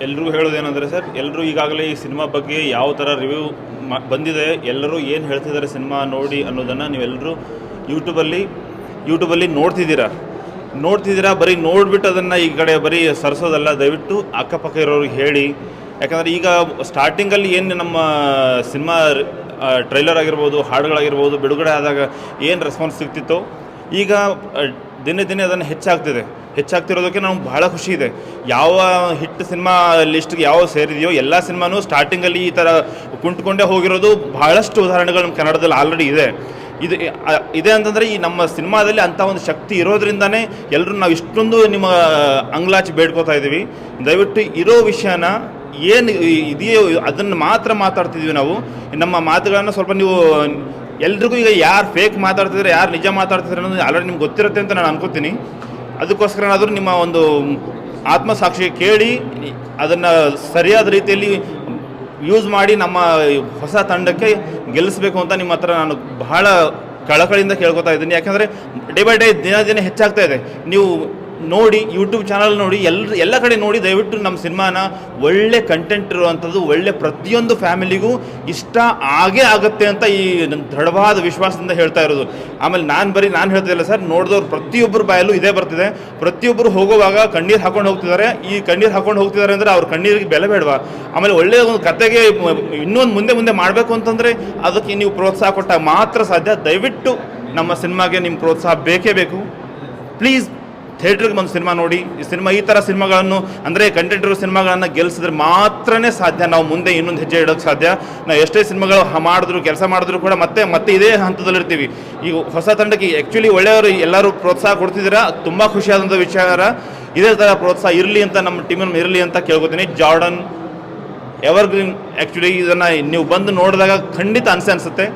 ಎಲ್ರಿಗೂ ಹೇಳೋದೇನೆಂದರೆ ಸರ್, ಎಲ್ಲರೂ ಈಗಾಗಲೇ ಈ ಸಿನಿಮಾ ಬಗ್ಗೆ ಯಾವ ಥರ ರಿವ್ಯೂ ಬಂದಿದೆ, ಎಲ್ಲರೂ ಏನು ಹೇಳ್ತಿದ್ದಾರೆ ಸಿನಿಮಾ ನೋಡಿ ಅನ್ನೋದನ್ನು ನೀವೆಲ್ಲರೂ ಯೂಟ್ಯೂಬಲ್ಲಿ ನೋಡ್ತಿದ್ದೀರಾ. ಬರೀ ನೋಡಿಬಿಟ್ಟು ಅದನ್ನು ಈ ಕಡೆ ಬರೀ ಸರಿಸೋದಲ್ಲ. ದಯವಿಟ್ಟು ಅಕ್ಕಪಕ್ಕ ಇರೋರಿಗೆ ಹೇಳಿ. ಯಾಕಂದರೆ ಈಗ ಸ್ಟಾರ್ಟಿಂಗಲ್ಲಿ ಏನು ನಮ್ಮ ಸಿನಿಮಾ ಟ್ರೈಲರ್ ಆಗಿರ್ಬೋದು, ಹಾಡುಗಳಾಗಿರ್ಬೋದು ಬಿಡುಗಡೆ ಆದಾಗ ಏನು ರೆಸ್ಪಾನ್ಸ್ ಸಿಗ್ತಿತ್ತೋ, ಈಗ ದಿನೇ ಅದನ್ನು ಹೆಚ್ಚಾಗ್ತಿರೋದಕ್ಕೆ ನಮ್ಗೆ ಬಹಳ ಖುಷಿ ಇದೆ. ಯಾವ ಹಿಟ್ ಸಿನಿಮಾ ಲಿಸ್ಟ್ಗೆ ಯಾವ ಸೇರಿದೆಯೋ ಎಲ್ಲ ಸಿನಿಮಾನೂ ಸ್ಟಾರ್ಟಿಂಗಲ್ಲಿ ಈ ಥರ ಕುಂಟ್ಕೊಂಡೇ ಹೋಗಿರೋದು ಬಹಳಷ್ಟು ಉದಾಹರಣೆಗಳು ನಮ್ಮ ಕನ್ನಡದಲ್ಲಿ ಆಲ್ರೆಡಿ ಇದೆ ಅಂತಂದರೆ ಈ ನಮ್ಮ ಸಿನಿಮಾದಲ್ಲಿ ಅಂಥ ಒಂದು ಶಕ್ತಿ ಇರೋದ್ರಿಂದನೇ ಎಲ್ಲರೂ ನಾವು ಇಷ್ಟೊಂದು ನಿಮ್ಮ ಅಂಗ್ಲಾಚಿ ಬೇಡ್ಕೋತಾ ಇದ್ದೀವಿ. ದಯವಿಟ್ಟು ಇರೋ ವಿಷಯನ ಏನು ಇದೆಯೋ ಅದನ್ನು ಮಾತ್ರ ಮಾತಾಡ್ತಿದ್ವಿ ನಾವು. ನಮ್ಮ ಮಾತುಗಳನ್ನು ಸ್ವಲ್ಪ ನೀವು ಎಲ್ರಿಗೂ ಈಗ ಯಾರು ಫೇಕ್ ಮಾತಾಡ್ತಿದ್ರೆ, ಯಾರು ನಿಜ ಮಾತಾಡ್ತಿದ್ರೆ ಅನ್ನೋದು ಆಲ್ರೆಡಿ ನಿಮ್ಗೆ ಗೊತ್ತಿರುತ್ತೆ ಅಂತ ನಾನು ಅನ್ಕೋತೀನಿ. ಅದಕ್ಕೋಸ್ಕರನಾದರೂ ನಿಮ್ಮ ಒಂದು ಆತ್ಮಸಾಕ್ಷಿಗೆ ಕೇಳಿ ಅದನ್ನು ಸರಿಯಾದ ರೀತಿಯಲ್ಲಿ ಯೂಸ್ ಮಾಡಿ ನಮ್ಮ ಹೊಸ ತಂಡಕ್ಕೆ ಗೆಲ್ಲಿಸಬೇಕು ಅಂತ ನಿಮ್ಮ ಹತ್ರ ನಾನು ಬಹಳ ಕಳಕಳಿಯಿಂದ ಕೇಳ್ಕೊತಾ ಇದ್ದೀನಿ. ಯಾಕಂದರೆ ಡೇ ಬೈ ಡೇ ದಿನ ಹೆಚ್ಚಾಗ್ತಾ ಇದೆ. ನೀವು ನೋಡಿ, ಯೂಟ್ಯೂಬ್ ಚಾನಲ್ ನೋಡಿ, ಎಲ್ಲ ಕಡೆ ನೋಡಿ. ದಯವಿಟ್ಟು ನಮ್ಮ ಸಿನಿಮಾನ ಒಳ್ಳೆ ಕಂಟೆಂಟ್ ಇರುವಂಥದ್ದು, ಒಳ್ಳೆ ಪ್ರತಿಯೊಂದು ಫ್ಯಾಮಿಲಿಗೂ ಇಷ್ಟ ಆಗುತ್ತೆ ಅಂತ ಈ ದೃಢವಾದ ವಿಶ್ವಾಸದಿಂದ ಹೇಳ್ತಾ ಇರೋದು. ಆಮೇಲೆ ನಾನು ಹೇಳ್ತಿಲ್ಲ ಸರ್, ನೋಡಿದವ್ರು ಪ್ರತಿಯೊಬ್ಬರ ಬಾಯಲ್ಲೂ ಇದೇ ಬರ್ತಿದೆ. ಪ್ರತಿಯೊಬ್ಬರು ಹೋಗುವಾಗ ಕಣ್ಣೀರು ಹಾಕೊಂಡು ಹೋಗ್ತಿದ್ದಾರೆ. ಈ ಕಣ್ಣೀರು ಹಾಕೊಂಡು ಹೋಗ್ತಿದ್ದಾರೆ ಅಂದರೆ ಅವ್ರ ಕಣ್ಣೀರಿಗೆ ಬೆಲೆ ಬೇಡವಾ? ಆಮೇಲೆ ಒಳ್ಳೆಯ ಒಂದು ಕತೆಗೆ ಇನ್ನೊಂದು ಮುಂದೆ ಮಾಡಬೇಕು ಅಂತಂದರೆ ಅದಕ್ಕೆ ನೀವು ಪ್ರೋತ್ಸಾಹ ಕೊಟ್ಟಾಗ ಮಾತ್ರ ಸಾಧ್ಯ. ದಯವಿಟ್ಟು ನಮ್ಮ ಸಿನಿಮಾಗೆ ನಿಮ್ಮ ಪ್ರೋತ್ಸಾಹ ಬೇಕೇ ಬೇಕು. ಪ್ಲೀಸ್ ಥಿಯೇಟ್ರಿಗೆ ಬಂದು ಸಿನಿಮಾ ನೋಡಿ. ಈ ಥರ ಸಿನಿಮಾಗಳನ್ನು ಅಂದರೆ ಕಂಟೆಂಟ್ ಇರೋ ಸಿನಿಮಾಗಳನ್ನು ಗೆಲ್ಲಿಸಿದ್ರೆ ಮಾತ್ರನೇ ಸಾಧ್ಯ ನಾವು ಮುಂದೆ ಇನ್ನೊಂದು ಹೆಜ್ಜೆ ಇಡೋಕ್ಕೆ ಸಾಧ್ಯ. ನಾವು ಎಷ್ಟೇ ಸಿನಿಮಾಗಳು ಕೆಲಸ ಮಾಡಿದ್ರು ಕೂಡ ಮತ್ತೆ ಇದೇ ಹಂತದಲ್ಲಿರ್ತೀವಿ. ಈಗ ಹೊಸ ತಂಡಕ್ಕೆ ಆ್ಯಕ್ಚುಲಿ ಒಳ್ಳೆಯವರು ಎಲ್ಲರೂ ಪ್ರೋತ್ಸಾಹ ಕೊಡ್ತಿದ್ದೀರಾ, ತುಂಬ ಖುಷಿಯಾದಂಥ ವಿಚಾರ. ಇದೇ ಥರ ಪ್ರೋತ್ಸಾಹ ಇರಲಿ ಅಂತ ನಮ್ಮ ಟೀಮನ್ನು ಇರಲಿ ಅಂತ ಕೇಳ್ಕೊತೀನಿ. ಜಾರ್ಡನ್ ಎವರ್ಗ್ರೀನ್, ಆ್ಯಕ್ಚುಲಿ ಇದನ್ನು ನೀವು ಬಂದು ನೋಡಿದಾಗ ಖಂಡಿತ ಅನಿಸುತ್ತೆ.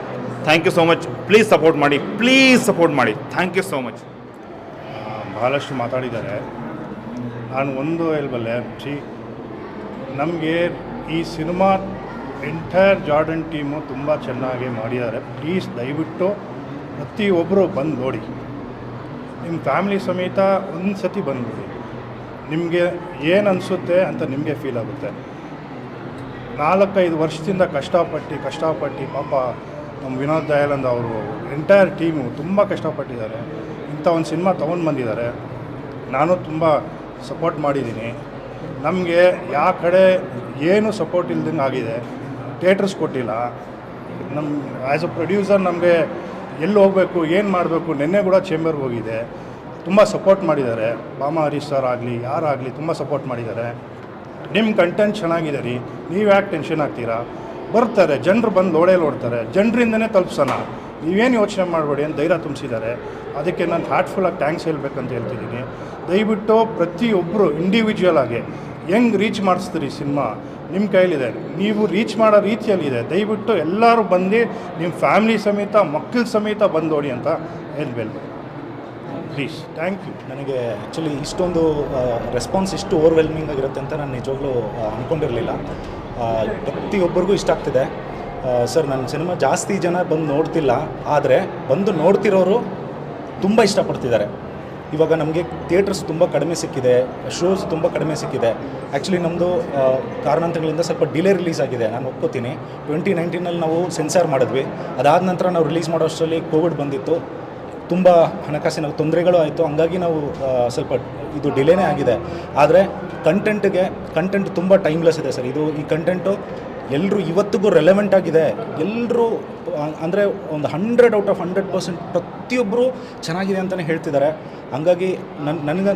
Thank you so much. Please support ಮಾಡಿ. Thank you so much. ಭಾಳಷ್ಟು ಮಾತಾಡಿದ್ದಾರೆ. ನಾನು ಒಂದು ಹೇಳಬಲ್ಲೆ, ನಮಗೆ ಈ ಸಿನಿಮಾ ಎಂಟೈರ್ ಜಾರ್ಡನ್ ಟೀಮು ತುಂಬ ಚೆನ್ನಾಗಿ ಮಾಡಿದ್ದಾರೆ. ಪ್ಲೀಸ್ ದಯವಿಟ್ಟು ಪ್ರತಿಯೊಬ್ಬರು ಬಂದು ನೋಡಿ. ನಿಮ್ಮ ಫ್ಯಾಮಿಲಿ ಸಮೇತ ಒಂದು ಸತಿ ಬಂದುಬಿಡಿ. ನಿಮಗೆ ಏನು ಅನಿಸುತ್ತೆ ಅಂತ ನಿಮಗೆ ಫೀಲ್ ಆಗುತ್ತೆ. 4-5 ವರ್ಷದಿಂದ ಕಷ್ಟಪಟ್ಟು ಪಾಪ ನಮ್ಮ ವಿನೋದ್ ದಯಾನಂದ್ ಅವರು ಎಂಟೈರ್ ಟೀಮು ತುಂಬ ಕಷ್ಟಪಟ್ಟಿದ್ದಾರೆ. ಇಂಥ ಒಂದು ಸಿನಿಮಾ ತೊಗೊಂಡು ಬಂದಿದ್ದಾರೆ. ನಾನು ತುಂಬ ಸಪೋರ್ಟ್ ಮಾಡಿದ್ದೀನಿ. ನಮಗೆ ಯಾವ ಕಡೆ ಏನು ಸಪೋರ್ಟ್ ಇಲ್ದಂಗೆ ಆಗಿದೆ. ಥಿಯೇಟರ್ಸ್ ಕೊಟ್ಟಿಲ್ಲ. ನಮ್ಮ ಆ್ಯಸ್ ಅ ಪ್ರೊಡ್ಯೂಸರ್ ನಮಗೆ ಎಲ್ಲಿ ಹೋಗಬೇಕು, ಏನು ಮಾಡಬೇಕು, ನಿನ್ನೆ ಕೂಡ ಚೇಂಬರ್ಗೆ ಹೋಗಿದೆ. ತುಂಬ ಸಪೋರ್ಟ್ ಮಾಡಿದ್ದಾರೆ. ಬಾಮ ಹರೀಶ್ ಸರ್ ಆಗಲಿ, ಯಾರಾಗಲಿ ತುಂಬ ಸಪೋರ್ಟ್ ಮಾಡಿದ್ದಾರೆ. ನಿಮ್ಮ ಕಂಟೆಂಟ್ ಚೆನ್ನಾಗಿದೆ ರೀ, ನೀವು ಯಾಕೆ ಟೆನ್ಷನ್ ಆಗ್ತೀರಾ? ಬರ್ತಾರೆ ಜನರು, ಬಂದು ನೋಡ್ತಾರೆ. ಜನರಿಂದನೇ ತಲುಪಿಸೋಣ, ನೀವೇನು ಯೋಚನೆ ಮಾಡಬೇಡಿ ಅಂತ ಧೈರ್ಯ ತುಂಬಿಸಿದ್ದಾರೆ. ಅದಕ್ಕೆ ನಾನು ಹಾರ್ಟ್ಫುಲ್ಲಾಗಿ ಥ್ಯಾಂಕ್ಸ್ ಹೇಳ್ಬೇಕಂತ ಹೇಳ್ತಿದ್ದೀನಿ. ದಯವಿಟ್ಟು ಪ್ರತಿಯೊಬ್ಬರು ಇಂಡಿವಿಜುವಲ್ ಆಗಿ ಹೆಂಗೆ ರೀಚ್ ಮಾಡಿಸ್ತೀರಿ ಸಿನಿಮಾ ನಿಮ್ಮ ಕೈಲಿದೆ. ನೀವು ರೀಚ್ ಮಾಡೋ ರೀತಿಯಲ್ಲಿದೆ. ದಯವಿಟ್ಟು ಎಲ್ಲರೂ ಬಂದು ನಿಮ್ಮ ಫ್ಯಾಮಿಲಿ ಸಮೇತ, ಮಕ್ಕಳ ಸಮೇತ ಬಂದು ನೋಡಿ ಅಂತ ಹೇಳ್ಬೇಕು. Please, thank you. ನನಗೆ ಆ್ಯಕ್ಚುಲಿ ಇಷ್ಟೊಂದು ರೆಸ್ಪಾನ್ಸ್ ಇಷ್ಟು ಓವರ್ವೆಲ್ಮಿಂಗ್ ಆಗಿರುತ್ತೆ ಅಂತ ನಾನು ನಿಜವಾಗ್ಲೂ ಅಂದ್ಕೊಂಡಿರಲಿಲ್ಲ. ಪ್ರತಿಯೊಬ್ಬರಿಗೂ ಇಷ್ಟ ಆಗ್ತಿದೆ ಸರ್. ನನ್ನ ಸಿನಿಮಾ ಜಾಸ್ತಿ ಜನ ಬಂದು ನೋಡ್ತಿಲ್ಲ, ಆದರೆ ಬಂದು ನೋಡ್ತಿರೋರು ತುಂಬ ಇಷ್ಟಪಡ್ತಿದ್ದಾರೆ. ಇವಾಗ ನಮಗೆ ಥಿಯೇಟರ್ಸ್ ತುಂಬ ಕಡಿಮೆ ಸಿಕ್ಕಿದೆ, ಶೋಸ್ ತುಂಬ ಕಡಿಮೆ ಸಿಕ್ಕಿದೆ. ಆ್ಯಕ್ಚುಲಿ ನಮ್ಮದು ಕಾರಣಾಂತರಗಳಿಂದ ಸ್ವಲ್ಪ ಡಿಲೇ ರಿಲೀಸ್ ಆಗಿದೆ, ನಾನು ಒಪ್ಕೋತೀನಿ. 2019 ನಾವು ಸೆನ್ಸಾರ್ ಮಾಡಿದ್ವಿ. ಅದಾದ ನಂತರ ನಾವು ರಿಲೀಸ್ ಮಾಡೋ ಅಷ್ಟರಲ್ಲಿ ಕೋವಿಡ್ ಬಂದಿತ್ತು, ತುಂಬ ಹಣಕಾಸಿನ ತೊಂದರೆಗಳು ಆಯಿತು. ಹಂಗಾಗಿ ನಾವು ಸ್ವಲ್ಪ ಇದು ಡಿಲೇನೇ ಆಗಿದೆ. ಆದರೆ ಕಂಟೆಂಟ್ ತುಂಬ ಟೈಮ್ಲೆಸ್ ಇದೆ ಸರ್. ಈ ಕಂಟೆಂಟು ಎಲ್ಲರೂ ಇವತ್ತಿಗೂ ರೆಲೆವೆಂಟ್ ಆಗಿದೆ. ಎಲ್ಲರೂ ಅಂದರೆ ಒಂದು 100/100% ಪ್ರತಿಯೊಬ್ಬರು ಚೆನ್ನಾಗಿದೆ ಅಂತಲೇ ಹೇಳ್ತಿದ್ದಾರೆ. ಹಂಗಾಗಿ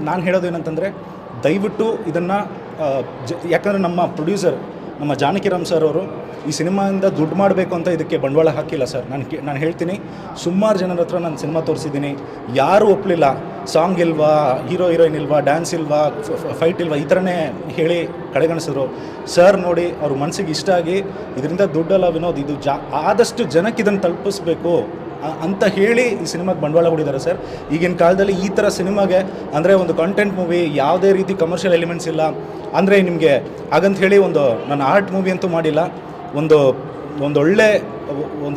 ನಾನು ಹೇಳೋದೇನಂತಂದರೆ, ದಯವಿಟ್ಟು ಇದನ್ನು ಯಾಕಂದರೆ ನಮ್ಮ ಪ್ರೊಡ್ಯೂಸರ್ ನಮ್ಮ ಜಾನಕಿರಾಮ್ ಸರ್ ಅವರು ಈ ಸಿನಿಮಾಯಿಂದ ದುಡ್ಡು ಮಾಡಬೇಕು ಅಂತ ಇದಕ್ಕೆ ಬಂಡವಾಳ ಹಾಕಿಲ್ಲ ಸರ್. ನಾನು ಹೇಳ್ತೀನಿ, ಸುಮಾರು ಜನರ ಹತ್ರ ನಾನು ಸಿನಿಮಾ ತೋರಿಸಿದ್ದೀನಿ, ಯಾರೂ ಒಪ್ಪಲಿಲ್ಲ. ಸಾಂಗ್ ಇಲ್ವಾ, ಹೀರೋಯಿನ್ ಇಲ್ವಾ, ಡ್ಯಾನ್ಸ್ ಇಲ್ವಾ, ಫೈಟ್ ಇಲ್ವಾ, ಈ ಥರನೇ ಹೇಳಿ ಕಡೆಗಣಿಸಿದ್ರು. ಸರ್ ನೋಡಿ, ಅವ್ರ ಮನಸ್ಸಿಗೆ ಇಷ್ಟ ಆಗಿ ಇದರಿಂದ ದುಡ್ಡಲ್ಲ ವಿನೋದ್, ಇದು ಆದಷ್ಟು ಜನಕ್ಕೆ ಇದನ್ನು ತಲುಪಿಸ್ಬೇಕು ಅಂತ ಹೇಳಿ ಈ ಸಿನಿಮಾಗೆ ಬಂಡವಾಳ ಹೂಡಿದ್ದಾರೆ ಸರ್. ಈಗಿನ ಕಾಲದಲ್ಲಿ ಈ ಥರ ಸಿನಿಮಾಗೆ ಅಂದರೆ ಒಂದು ಕಂಟೆಂಟ್ ಮೂವಿ, ಯಾವುದೇ ರೀತಿ ಕಮರ್ಷಿಯಲ್ ಎಲಿಮೆಂಟ್ಸ್ ಇಲ್ಲ ಅಂದರೆ ನಿಮಗೆ ಹಾಗಂತ ಹೇಳಿ ನಾನು ಆರ್ಟ್ ಮೂವಿ ಅಂತೂ ಮಾಡಿಲ್ಲ. ಒಂದೊಳ್ಳೆ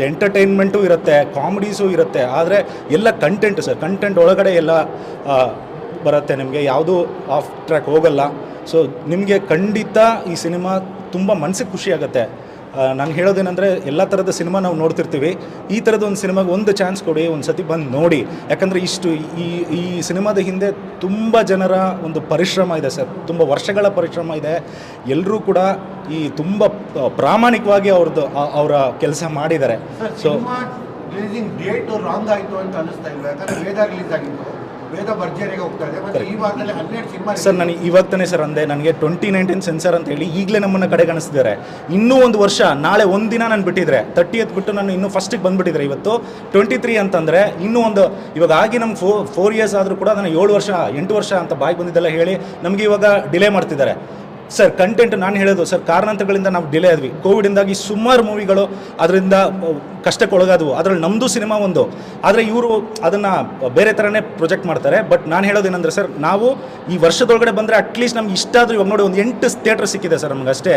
ಎಂಟರ್ಟೈನ್ಮೆಂಟು ಇರುತ್ತೆ, ಕಾಮಿಡೀಸು ಇರುತ್ತೆ, ಆದರೆ ಎಲ್ಲ ಕಂಟೆಂಟು ಸರ್. ಕಂಟೆಂಟ್ ಒಳಗಡೆ ಎಲ್ಲ ಬರುತ್ತೆ, ನಿಮಗೆ ಯಾವುದೂ ಆಫ್ ಟ್ರ್ಯಾಕ್ ಹೋಗಲ್ಲ. ಸೊ ನಿಮಗೆ ಖಂಡಿತ ಈ ಸಿನಿಮಾ ತುಂಬ ಮನಸ್ಸಿಗೆ ಖುಷಿ ಆಗುತ್ತೆ. ನಾನು ಹೇಳೋದೇನೆಂದರೆ ಎಲ್ಲ ಥರದ ಸಿನಿಮಾ ನಾವು ನೋಡ್ತಿರ್ತೀವಿ, ಈ ಥರದ ಒಂದು ಸಿನಿಮಾಗೆ ಒಂದು ಚಾನ್ಸ್ ಕೊಡಿ, ಒಂದು ಸತಿ ಬಂದು ನೋಡಿ. ಯಾಕಂದರೆ ಈ ಸಿನಿಮಾದ ಹಿಂದೆ ತುಂಬ ಜನರ ಒಂದು ಪರಿಶ್ರಮ ಇದೆ ಸರ್, ತುಂಬ ವರ್ಷಗಳ ಪರಿಶ್ರಮ ಇದೆ. ಎಲ್ಲರೂ ಕೂಡ ಈ ತುಂಬ ಪ್ರಾಮಾಣಿಕವಾಗಿ ಅವರ ಕೆಲಸ ಮಾಡಿದ್ದಾರೆ. ಸೊ ರಿಲೀಸಿಂಗ್ ಡೇಟ್ ರಾಂಗ್ ಆಯಿತು ಅಂತ ಅನಿಸ್ತಾ ಇಲ್ಲ, ಯಾಕಂದರೆ ವೇದ ರಿಲೀಸ್ ಆಗಿತ್ತು, ವೇದ ಭರ್ಜರಿಯಾಗಿ ಹೋಗ್ತಾ ಇದೆ. ಮತ್ತು ಈ ವಾರದಲ್ಲಿ 12 ಸಿನಿಮಾ ಸರ್, ನಾನು ಇವಾಗ ತಾನೇ ಸರ್ ಅಂದೆ, ನನಗೆ 2019 ಸೆನ್ಸರ್ ಅಂತ ಹೇಳಿ ಈಗಲೇ ನಮ್ಮನ್ನು ಕಡೆಗಣಿಸ್ತಿದ್ದಾರೆ. ಇನ್ನೂ ಒಂದು ವರ್ಷ, ನಾಳೆ ಒಂದಿನ ನಾನು ಬಿಟ್ಟಿದ್ರೆ 30th ಬಿಟ್ಟು ನಾನು ಇನ್ನೂ ಫಸ್ಟಿಗೆ ಬಂದುಬಿಟ್ಟಿದ್ರೆ, ಇವತ್ತು 23 ಅಂತಂದರೆ ಇನ್ನೂ ಒಂದು, ಇವಾಗ ಆಗಿ ನಮ್ಗೆ 4 ಇಯರ್ಸ್ ಆದರೂ ಕೂಡ ಅದನ್ನು 7 ವರ್ಷ 8 ವರ್ಷ ಅಂತ ಬಾಯಿ ಬಂದಿದ್ದೆಲ್ಲ ಹೇಳಿ ನಮಗೆ ಇವಾಗ ಡಿಲೇ ಮಾಡ್ತಿದ್ದಾರೆ. ಸರ್ ಕಂಟೆಂಟ್ ನಾನು ಹೇಳೋದು ಸರ್, ಕಾರಣಾಂತರಗಳಿಂದ ನಾವು ಡಿಲೇ ಆದ್ವಿ. ಕೋವಿಡಿಂದಾಗಿ ಸುಮಾರು ಮೂವಿಗಳು ಅದರಿಂದ ಕಷ್ಟಕ್ಕೊಳಗಾದವು, ಅದರಲ್ಲಿ ನಮ್ಮದು ಸಿನಿಮಾ ಒಂದು. ಆದರೆ ಇವರು ಅದನ್ನು ಬೇರೆ ಥರನೇ ಪ್ರೊಜೆಕ್ಟ್ ಮಾಡ್ತಾರೆ. ಬಟ್ ನಾನು ಹೇಳೋದೇನೆಂದರೆ ಸರ್, ನಾವು ಈ ವರ್ಷದೊಳಗಡೆ ಬಂದರೆ ಅಟ್ಲೀಸ್ಟ್ ನಮ್ಗೆ ಇಷ್ಟ ಆದರೂ, ಇವಾಗ ನೋಡಿ ಒಂದು 8 ಥಿಯೇಟ್ರ್ ಸಿಕ್ಕಿದೆ ಸರ್ ನಮ್ಗೆ, ಅಷ್ಟೇ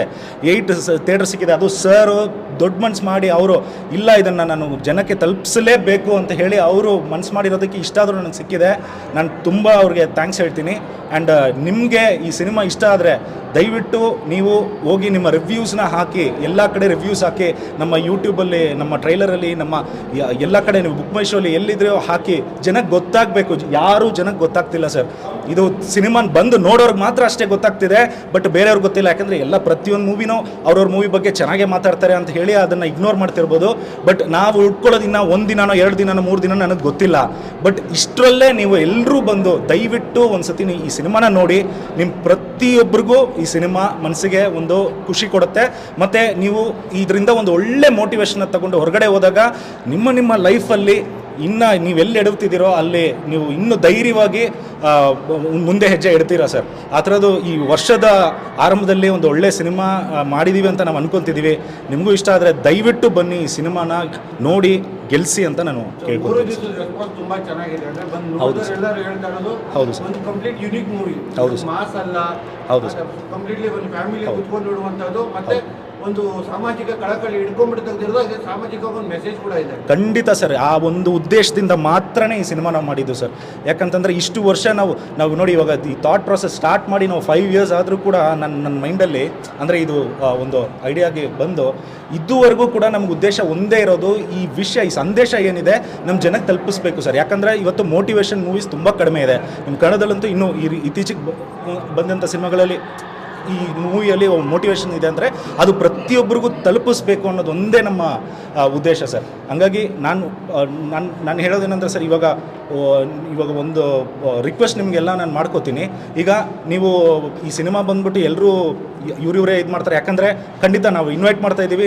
8 ಥಿಯೇಟ್ರ್ ಸಿಕ್ಕಿದೆ. ಅದು ಸರ್ ದೊಡ್ಡ ಮನ್ಸು ಮಾಡಿ ಅವರು ಇಲ್ಲ ಇದನ್ನು ನಾನು ಜನಕ್ಕೆ ತಲುಪಿಸಲೇಬೇಕು ಅಂತ ಹೇಳಿ ಅವರು ಮನ್ಸು ಮಾಡಿರೋದಕ್ಕೆ ಇಷ್ಟ ಆದರೂ ನನಗೆ ಸಿಕ್ಕಿದೆ. ನಾನು ತುಂಬ ಅವ್ರಿಗೆ ಥ್ಯಾಂಕ್ಸ್ ಹೇಳ್ತೀನಿ. ಆ್ಯಂಡ್ ನಿಮಗೆ ಈ ಸಿನಿಮಾ ಇಷ್ಟ ಆದರೆ ದಯವಿಟ್ಟು ನೀವು ಹೋಗಿ ನಿಮ್ಮ ರಿವ್ಯೂಸ್ನ ಹಾಕಿ, ಎಲ್ಲ ಕಡೆ ರಿವ್ಯೂಸ್ ಹಾಕಿ, ನಮ್ಮ ಯೂಟ್ಯೂಬಲ್ಲಿ, ನಮ್ಮ ಟ್ರೈಲರಲ್ಲಿ, ನಮ್ಮ ಎಲ್ಲ ಕಡೆ ನೀವು ಬುಕ್ ಮೈ ಶೋಲಿ ಎಲ್ಲಿದ್ರೋ ಹಾಕಿ, ಜನಕ್ಕೆ ಗೊತ್ತಾಗಬೇಕು. ಯಾರೂ ಜನಕ್ಕೆ ಗೊತ್ತಾಗ್ತಿಲ್ಲ ಸರ್, ಇದು ಸಿನಿಮಾನ ಬಂದು ನೋಡೋರ್ಗೆ ಮಾತ್ರ ಅಷ್ಟೇ ಗೊತ್ತಾಗ್ತಿದೆ, ಬಟ್ ಬೇರೆಯವ್ರಿಗೆ ಗೊತ್ತಿಲ್ಲ. ಯಾಕಂದರೆ ಎಲ್ಲ ಪ್ರತಿಯೊಂದು ಮೂವಿನೂ ಅವ್ರವ್ರ ಮೂವಿ ಬಗ್ಗೆ ಚೆನ್ನಾಗೇ ಮಾತಾಡ್ತಾರೆ ಅಂತ ಹೇಳಿ ಅದನ್ನು ಇಗ್ನೋರ್ ಮಾಡ್ತಿರ್ಬೋದು. ಬಟ್ ನಾವು ಉಟ್ಕೊಳ್ಳೋದು ಇನ್ನೂ 1 ದಿನನೋ 2 ದಿನನೋ 3 ದಿನ ನನಗೆ ಗೊತ್ತಿಲ್ಲ. ಬಟ್ ಇಷ್ಟರಲ್ಲೇ ನೀವು ಎಲ್ಲರೂ ಬಂದು ದಯವಿಟ್ಟು ಒಂದು ಸತಿ ಈ ಸಿನಿಮಾನ ನೋಡಿ. ನಿಮ್ಮ ಪ್ರತಿಯೊಬ್ಬರಿಗೂ ಈ ಸಿನಿಮಾ ಮನಸ್ಸಿಗೆ ಒಂದು ಖುಷಿ ಕೊಡುತ್ತೆ. ಮತ್ತು ನೀವು ಇದರಿಂದ ಒಂದು ಒಳ್ಳೆ ಮೋಟಿವೇಶನ್ನ ತಗೊಂಡು ಹೊರಗಡೆ ಹೋದಾಗ ನಿಮ್ಮ ಲೈಫಲ್ಲಿ ಇನ್ನು ನೀವೆಲ್ಲಿ ಎಡುತ್ತಿದ್ದೀರೋ ಅಲ್ಲಿ ನೀವು ಇನ್ನೂ ಧೈರ್ಯವಾಗಿ ಮುಂದೆ ಹೆಜ್ಜೆ ಇಡ್ತೀರಾ ಸರ್. ಆ ಥರದ್ದು ಈ ವರ್ಷದ ಆರಂಭದಲ್ಲಿ ಒಂದು ಒಳ್ಳೆ ಸಿನಿಮಾ ಮಾಡಿದ್ದೀವಿ ಅಂತ ನಾವು ಅನ್ಕೊತಿದ್ದೀವಿ. ನಿಮಗೂ ಇಷ್ಟ ಆದರೆ ದಯವಿಟ್ಟು ಬನ್ನಿ, ಈ ಸಿನಿಮಾನ ನೋಡಿ ಗೆಲ್ಲಿಸಿ ಅಂತ ನಾನು ಕೇಳ್ಕೊಳ್ತೀನಿ. ತುಂಬಾ ಚೆನ್ನಾಗಿದೆ, ಅಂದ್ರೆ ಬಂದು ಹೌದು ನೋಡಿದ್ರೆ ಎಲ್ಲರೂ ಹೇಳ್ತಾ ಇರೋದು ಹೌದು ಸರ್, ಒಂದು ಕಂಪ್ಲೀಟ್ ಯೂನಿಕ್ ಮೂವಿ. ಹೌದು ಸರ್, ಮಾಸ್ ಅಲ್ಲ, ಹೌದು ಸರ್, ಕಂಪ್ಲೀಟ್ಲಿ ಒಂದು ಫ್ಯಾಮಿಲಿ ಕುತ್ಕೊಂಡು ನೋಡುವಂಥದ್ದು. ಮತ್ತೆ ಒಂದು ಸಾಮಾಜಿಕ ಕಳಕಳಿ ಹಿಡ್ಕೊಂಡ್ಬಿಟ್ಟು ತೆಗೆದಿರೋದು, ಅದೇ ಸಾಮಾಜಿಕ ಒಂದು ಮೆಸೇಜ್ ಕೂಡ ಇದೆ. ಖಂಡಿತ ಸರ್. ಆ ಒಂದು ಉದ್ದೇಶದಿಂದ ಮಾತ್ರನೇ ಈ ಸಿನಿಮಾ ನಾವು ಮಾಡಿದ್ದು ಸರ್. ಯಾಕಂತಂದರೆ ಇಷ್ಟು ವರ್ಷ ನಾವು ನೋಡಿ, ಇವಾಗ ಈ ಥಾಟ್ ಪ್ರಾಸೆಸ್ ಸ್ಟಾರ್ಟ್ ಮಾಡಿ ನಾವು 5 ಇಯರ್ಸ್ ಆದರೂ ಕೂಡ ನನ್ನ ಮೈಂಡಲ್ಲಿ, ಅಂದರೆ ಇದು ಒಂದು ಐಡಿಯಾಗೆ ಬಂದು ಇದುವರೆಗೂ ಕೂಡ ನಮ್ಗೆ ಉದ್ದೇಶ ಒಂದೇ ಇರೋದು, ಈ ವಿಷಯ, ಈ ಸಂದೇಶ ಏನಿದೆ ನಮ್ಮ ಜನಕ್ಕೆ ತಲುಪಿಸ್ಬೇಕು ಸರ್. ಯಾಕಂದರೆ ಇವತ್ತು ಮೋಟಿವೇಶನ್ ಮೂವೀಸ್ ತುಂಬ ಕಡಿಮೆ ಇದೆ ನಿಮ್ಮ ಕನ್ನಡದಲ್ಲಂತೂ. ಇನ್ನೂ ಇತ್ತೀಚೆಗೆ ಬಂದಂಥ ಸಿನಿಮಾಗಳಲ್ಲಿ ಈ ಮೂವಿಯಲ್ಲಿ ಮೋಟಿವೇಶನ್ ಇದೆ ಅಂದರೆ ಅದು ಪ್ರತಿಯೊಬ್ಬರಿಗೂ ತಲುಪಿಸ್ಬೇಕು ಅನ್ನೋದು ಒಂದೇ ನಮ್ಮ ಉದ್ದೇಶ ಸರ್. ಹಂಗಾಗಿ ನಾನು ಹೇಳೋದೇನೆಂದರೆ ಸರ್, ಇವಾಗ ಒಂದು ರಿಕ್ವೆಸ್ಟ್ ನಿಮಗೆಲ್ಲ ನಾನು ಮಾಡ್ಕೋತೀನಿ. ಈಗ ನೀವು ಈ ಸಿನಿಮಾ ಬಂದ್ಬಿಟ್ಟು ಎಲ್ಲರೂ ಇವರೇ ಇದು ಮಾಡ್ತಾರೆ. ಯಾಕಂದರೆ ಖಂಡಿತ ನಾವು ಇನ್ವೈಟ್ ಮಾಡ್ತಾ ಇದ್ದೀವಿ,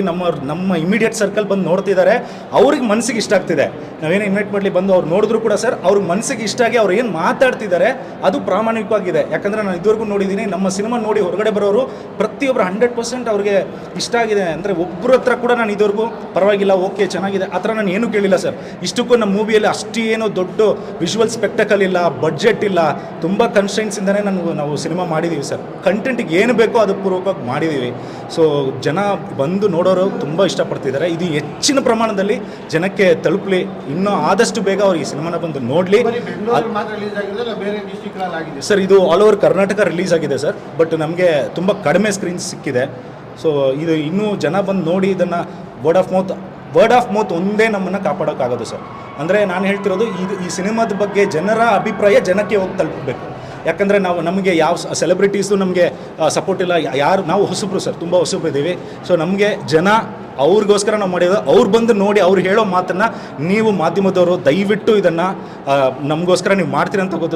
ನಮ್ಮ ಇಮಿಡಿಯೇಟ್ ಸರ್ಕಲ್ ಬಂದು ನೋಡ್ತಿದ್ದಾರೆ, ಅವ್ರಿಗೆ ಮನಸ್ಸಿಗೆ ಇಷ್ಟ ಆಗ್ತಿದೆ. ನಾವೇನು ಇನ್ವೈಟ್ ಮಾಡಲಿ ಬಂದು ಅವ್ರು ನೋಡಿದ್ರು ಕೂಡ ಸರ್, ಅವ್ರಿಗೆ ಮನಸ್ಸಿಗೆ ಇಷ್ಟ ಆಗಿ ಅವ್ರು ಏನು ಮಾತಾಡ್ತಿದ್ದಾರೆ ಅದು ಪ್ರಾಮಾಣಿಕವಾಗಿದೆ. ಯಾಕಂದರೆ ನಾನು ಇದುವರೆಗೂ ನೋಡಿದ್ದೀನಿ, ನಮ್ಮ ಸಿನಿಮಾ ನೋಡಿ ಹೊರಗಡೆ ಬರೋರು ಪ್ರತಿಯೊಬ್ಬರು 100% ಅವ್ರಿಗೆ ಇಷ್ಟ ಆಗಿದೆ. ಅಂದರೆ ಒಬ್ಬರ ಹತ್ರ ಕೂಡ ನಾನು ಇದುವರೆಗೂ ಪರವಾಗಿಲ್ಲ, ಓಕೆ ಚೆನ್ನಾಗಿದೆ ಆ ಥರ ನಾನು ಏನೂ ಕೇಳಿಲ್ಲ ಸರ್. ಇಷ್ಟಕ್ಕೂ ನಮ್ಮ ಮೂವಿಯಲ್ಲಿ ಅಷ್ಟೇನೋ ದೊಡ್ಡ ವಿಜುವಲ್ ಸ್ಪೆಕ್ಟಕಲ್ ಇಲ್ಲ, ಬಡ್ಜೆಟ್ ಇಲ್ಲ, ತುಂಬ ಕನ್ಸ್ಟ್ರೈನ್ಸಿಂದನೇ ನಾವು ಸಿನಿಮಾ ಮಾಡಿದ್ದೀವಿ ಸರ್. ಕಂಟೆಂಟಿಗೆ ಏನು ಬೇಕೋ ಅದು ಪೂರ್ವಕವಾಗಿ ಮಾಡಿದ್ದೀವಿ. ಸೊ ಜನ ಬಂದು ನೋಡೋರು ತುಂಬ ಇಷ್ಟಪಡ್ತಿದ್ದಾರೆ. ಇದು ಹೆಚ್ಚಿನ ಪ್ರಮಾಣದಲ್ಲಿ ಜನಕ್ಕೆ ತಲುಪಲಿ, ಇನ್ನೂ ಆದಷ್ಟು ಬೇಗ ಅವ್ರು ಈ ಸಿನಿಮಾನ ಬಂದು ನೋಡಲಿ. ಸರ್ ಇದು ಆಲ್ ಓವರ್ ಕರ್ನಾಟಕ ರಿಲೀಸ್ ಆಗಿದೆ ಸರ್, ಬಟ್ ನಮಗೆ ತುಂಬ ಕಡಿಮೆ ಸ್ಕ್ರೀನ್ಸ್ ಸಿಕ್ಕಿದೆ. ಸೊ ಇದು ಇನ್ನೂ ಜನ ಬಂದು ನೋಡಿ ಇದನ್ನು ವರ್ಡ್ ಆಫ್ ಮೌತ್ ಒಂದೇ ನಮ್ಮನ್ನು ಕಾಪಾಡೋಕ್ಕಾಗೋದು ಸರ್. ಅಂದರೆ ನಾನು ಹೇಳ್ತಿರೋದು ಈ ಸಿನಿಮಾದ ಬಗ್ಗೆ ಜನರ ಅಭಿಪ್ರಾಯ ಜನಕ್ಕೆ ಹೋಗಿ ತಲುಪಬೇಕು. ಯಾಕಂದರೆ ನಮಗೆ ಯಾವ ಸೆಲೆಬ್ರಿಟೀಸು ನಮಗೆ ಸಪೋರ್ಟ್ ಇಲ್ಲ, ಯಾರು, ನಾವು ಹೊಸಬ್ರು ಸರ್, ತುಂಬ ಹೊಸಬ್ರು ಇದ್ದೀವಿ. ಸೊ ನಮಗೆ ಜನ ಅವ್ರಿಗೋಸ್ಕರ ನಾವು ಮಾಡಿರೋದು, ಅವ್ರು ಬಂದು ನೋಡಿ ಅವ್ರು ಹೇಳೋ ಮಾತನ್ನು ನೀವು ಮಾಧ್ಯಮದವರು ದಯವಿಟ್ಟು ಇದನ್ನು ನಮಗೋಸ್ಕರ ನೀವು ಮಾಡ್ತೀರಂತ ಗೊತ್ತು ಸರ್.